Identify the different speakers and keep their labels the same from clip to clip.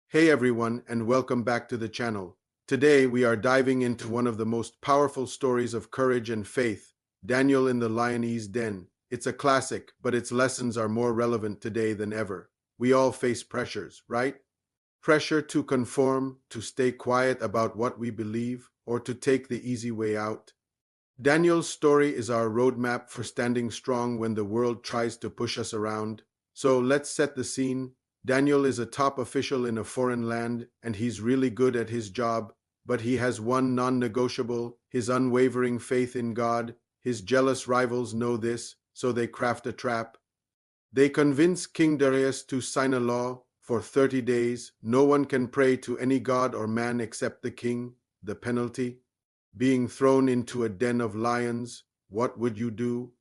Speaker 1: Hey everyone, and welcome back to the channel. Today we are diving into one of the most powerful stories of courage and faith, Daniel in the Lion's Den. It's a classic, but its lessons are more relevant today than ever. We all face pressures, right? Pressure to conform, to stay quiet about what we believe, or to take the easy way out. Daniel's story is our roadmap for standing strong when the world tries to push us around. So let's set the scene. Daniel is a top official in a foreign land, and he's really good at his job, but he has one non-negotiable: his unwavering faith in God. His jealous rivals know this, so they craft a trap. They convince King Darius to sign a law: for 30 days, no one can pray to any god or man except the king. The penalty? Being thrown into a den of lions. What would you do?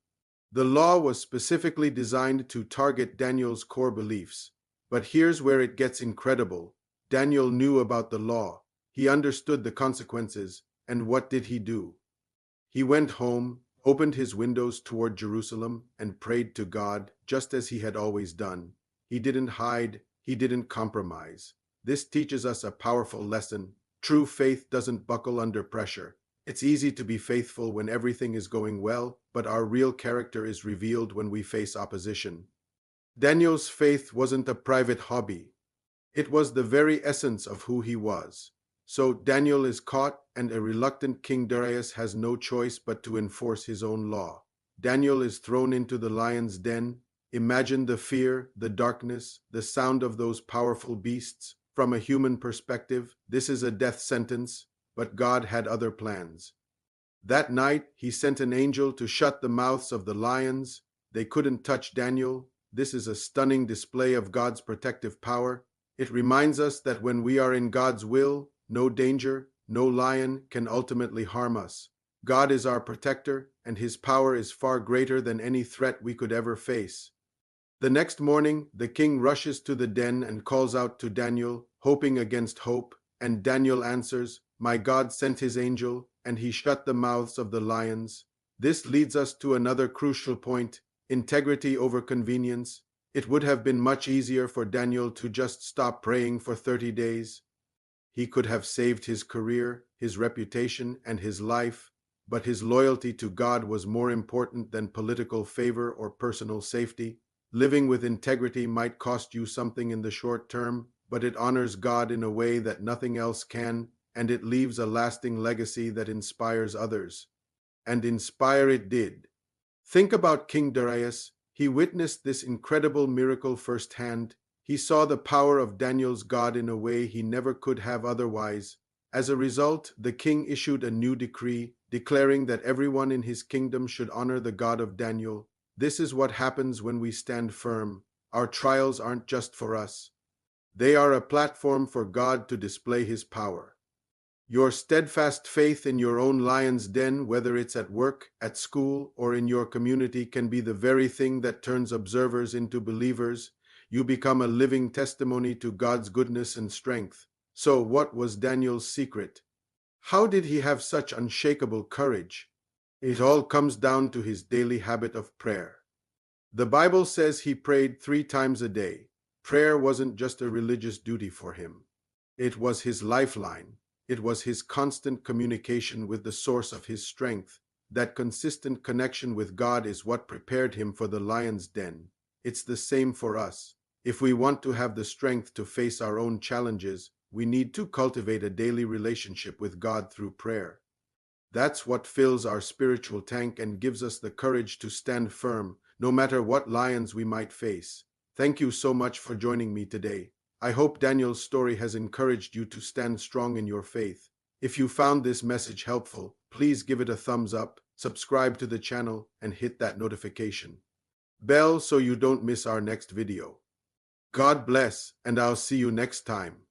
Speaker 1: The law was specifically designed to target Daniel's core beliefs. But here's where it gets incredible. Daniel knew about the law. He understood the consequences. And what did he do? He went home, opened his windows toward Jerusalem, and prayed to God, just as he had always done. He didn't hide. He didn't compromise. This teaches us a powerful lesson. True faith doesn't buckle under pressure. It's easy to be faithful when everything is going well, but our real character is revealed when we face opposition. Daniel's faith wasn't a private hobby. It was the very essence of who he was. So Daniel is caught, and a reluctant King Darius has no choice but to enforce his own law. Daniel is thrown into the lion's den. Imagine the fear, the darkness, the sound of those powerful beasts. From a human perspective, this is a death sentence. But God had other plans. That night, he sent an angel to shut the mouths of the lions. They couldn't touch Daniel. This is a stunning display of God's protective power. It reminds us that when we are in God's will, no danger, no lion can ultimately harm us. God is our protector, and his power is far greater than any threat we could ever face. The next morning, the king rushes to the den and calls out to Daniel, hoping against hope, and Daniel answers, "My God sent his angel, and he shut the mouths of the lions." This leads us to another crucial point: integrity over convenience. It would have been much easier for Daniel to just stop praying for 30 days. He could have saved his career, his reputation, and his life, but his loyalty to God was more important than political favor or personal safety. Living with integrity might cost you something in the short term, but it honors God in a way that nothing else can, and it leaves a lasting legacy that inspires others. And inspire it did. Think about King Darius. He witnessed this incredible miracle firsthand. He saw the power of Daniel's God in a way he never could have otherwise. As a result, the king issued a new decree, declaring that everyone in his kingdom should honor the God of Daniel. This is what happens when we stand firm. Our trials aren't just for us. They are a platform for God to display his power. Your steadfast faith in your own lion's den, whether it's at work, at school, or in your community, can be the very thing that turns observers into believers. You become a living testimony to God's goodness and strength. So, what was Daniel's secret? How did he have such unshakable courage? It all comes down to his daily habit of prayer. The Bible says he prayed 3 times a day. Prayer wasn't just a religious duty for him. It was his lifeline. It was his constant communication with the source of his strength. That consistent connection with God is what prepared him for the lion's den. It's the same for us. If we want to have the strength to face our own challenges, we need to cultivate a daily relationship with God through prayer. That's what fills our spiritual tank and gives us the courage to stand firm, no matter what lions we might face. Thank you so much for joining me today. I hope Daniel's story has encouraged you to stand strong in your faith. If you found this message helpful, please give it a thumbs up, subscribe to the channel, and hit that notification bell so you don't miss our next video. God bless, and I'll see you next time.